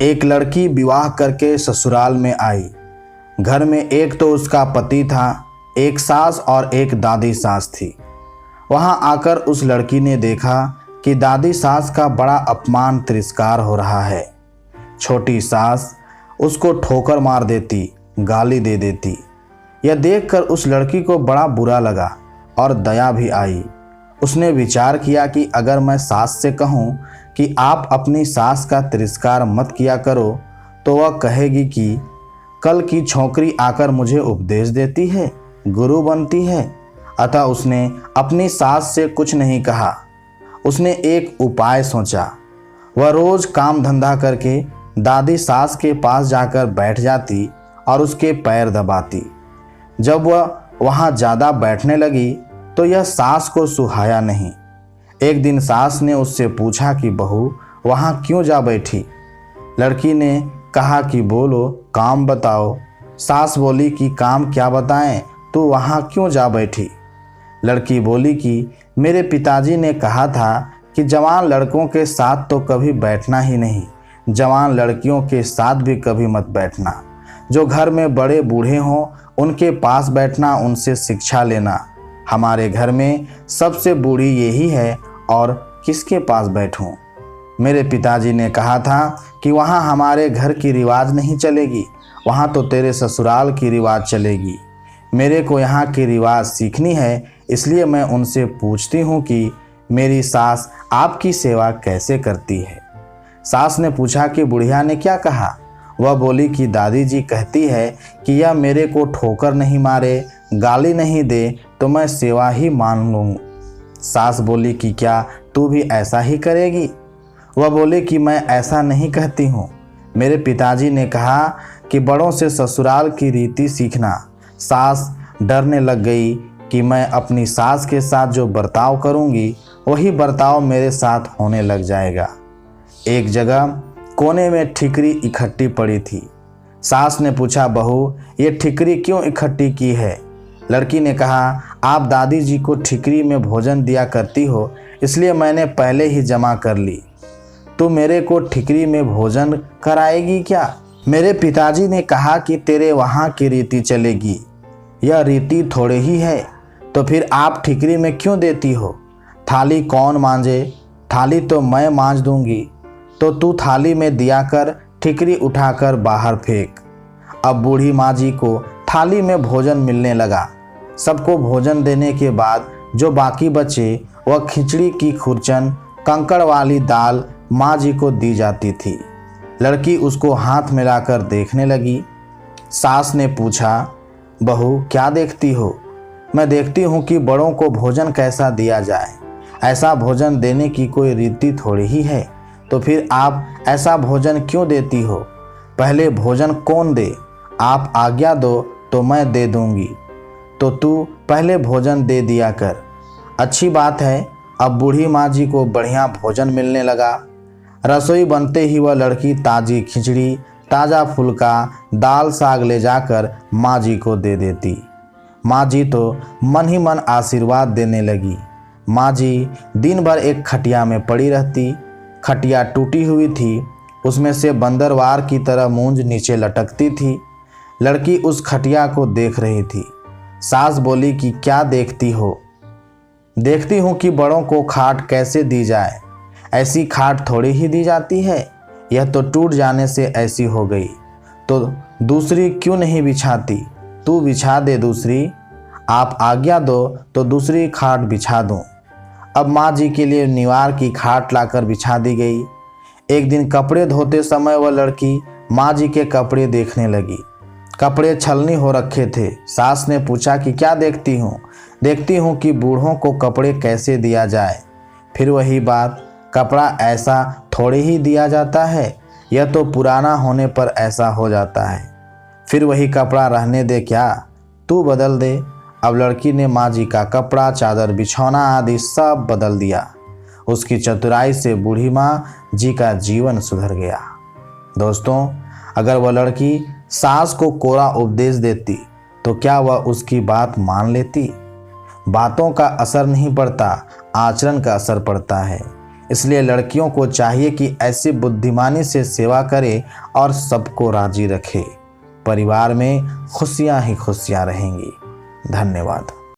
एक लड़की विवाह करके ससुराल में आई। घर में एक तो उसका पति था, एक सास और एक दादी सास थी। वहां आकर उस लड़की ने देखा कि दादी सास का बड़ा अपमान तिरस्कार हो रहा है। छोटी सास उसको ठोकर मार देती, गाली दे देती। यह देखकर उस लड़की को बड़ा बुरा लगा और दया भी आई। उसने विचार किया कि अगर मैं सास से कहूँ कि आप अपनी सास का तिरस्कार मत किया करो तो वह कहेगी कि कल की छोकरी आकर मुझे उपदेश देती है, गुरु बनती है। अतः उसने अपनी सास से कुछ नहीं कहा। उसने एक उपाय सोचा। वह रोज काम धंधा करके दादी सास के पास जाकर बैठ जाती और उसके पैर दबाती। जब वह वहाँ ज़्यादा बैठने लगी तो यह सास को सुहाया नहीं। एक दिन सास ने उससे पूछा कि बहू वहाँ क्यों जा बैठी। लड़की ने कहा कि बोलो, काम बताओ। सास बोली कि काम क्या बताएं, तू वहाँ क्यों जा बैठी। लड़की बोली कि मेरे पिताजी ने कहा था कि जवान लड़कों के साथ तो कभी बैठना ही नहीं, जवान लड़कियों के साथ भी कभी मत बैठना। जो घर में बड़े बूढ़े हों उनके पास बैठना, उनसे शिक्षा लेना। हमारे घर में सबसे बूढ़ी यही है और किसके पास बैठूं। मेरे पिताजी ने कहा था कि वहाँ हमारे घर की रिवाज नहीं चलेगी, वहाँ तो तेरे ससुराल की रिवाज चलेगी। मेरे को यहाँ की रिवाज सीखनी है, इसलिए मैं उनसे पूछती हूँ कि मेरी सास आपकी सेवा कैसे करती है। सास ने पूछा कि बुढ़िया ने क्या कहा। वह बोली कि दादी जी कहती है कि यह मेरे को ठोकर नहीं मारे, गाली नहीं दे तो मैं सेवा ही मान लूँ। सास बोली कि क्या तू भी ऐसा ही करेगी। वह बोली कि मैं ऐसा नहीं कहती हूँ। मेरे पिताजी ने कहा कि बड़ों से ससुराल की रीति सीखना। सास डरने लग गई कि मैं अपनी सास के साथ जो बर्ताव करूँगी वही बर्ताव मेरे साथ होने लग जाएगा। एक जगह कोने में ठिकरी इकट्ठी पड़ी थी। सास ने पूछा, बहू ये ठिकरी क्यों इकट्ठी की है। लड़की ने कहा, आप दादी जी को ठिकरी में भोजन दिया करती हो, इसलिए मैंने पहले ही जमा कर ली। तू मेरे को ठिकरी में भोजन कराएगी क्या। मेरे पिताजी ने कहा कि तेरे वहाँ की रीति चलेगी। यह रीति थोड़े ही है, तो फिर आप ठिकरी में क्यों देती हो। थाली कौन मांजे, थाली तो मैं मांज दूंगी। तो तू थाली में दिया कर ठिकरी उठाकर बाहर फेंक। अब बूढ़ी माँ जी को थाली में भोजन मिलने लगा। सबको भोजन देने के बाद जो बाकी बचे वह खिचड़ी की खुरचन, कंकड़ वाली दाल माँ जी को दी जाती थी। लड़की उसको हाथ मिलाकर देखने लगी। सास ने पूछा, बहू क्या देखती हो। मैं देखती हूँ कि बड़ों को भोजन कैसा दिया जाए। ऐसा भोजन देने की कोई रीति थोड़ी ही है, तो फिर आप ऐसा भोजन क्यों देती हो। पहले भोजन कौन दे, आप आज्ञा दो तो मैं दे दूंगी। तो तू पहले भोजन दे दिया कर। अच्छी बात है। अब बूढ़ी माँ जी को बढ़िया भोजन मिलने लगा। रसोई बनते ही वह लड़की ताज़ी खिचड़ी, ताज़ा फुल्का, दाल साग ले जाकर माँ जी को दे देती। माँ जी तो मन ही मन आशीर्वाद देने लगी। माँ जी दिन भर एक खटिया में पड़ी रहती। खटिया टूटी हुई थी, उसमें से बंदरवार की तरह मूंज नीचे लटकती थी। लड़की उस खटिया को देख रही थी। सास बोली कि क्या देखती हो। देखती हूँ कि बड़ों को खाट कैसे दी जाए। ऐसी खाट थोड़ी ही दी जाती है, यह तो टूट जाने से ऐसी हो गई, तो दूसरी क्यों नहीं बिछाती। तू बिछा दे दूसरी। आप आज्ञा दो तो दूसरी खाट बिछा दूँ। अब माँ जी के लिए निवार की खाट लाकर बिछा दी गई। एक दिन कपड़े धोते समय वह लड़की माँ जी के कपड़े देखने लगी। कपड़े छलनी हो रखे थे। सास ने पूछा कि क्या देखती हूँ। देखती हूँ कि बूढ़ों को कपड़े कैसे दिया जाए। फिर वही बात, कपड़ा ऐसा थोड़े ही दिया जाता है, यह तो पुराना होने पर ऐसा हो जाता है। फिर वही कपड़ा रहने दे क्या, तू बदल दे। अब लड़की ने माँ जी का कपड़ा, चादर, बिछौना आदि सब बदल दिया। उसकी चतुराई से बूढ़ी माँ जी का जीवन सुधर गया। दोस्तों, अगर वह लड़की सास को कोरा उपदेश देती तो क्या वह उसकी बात मान लेती। बातों का असर नहीं पड़ता, आचरण का असर पड़ता है। इसलिए लड़कियों को चाहिए कि ऐसी बुद्धिमानी से सेवा करे और सबको राजी रखे। परिवार में खुशियां ही खुशियां रहेंगी। धन्यवाद।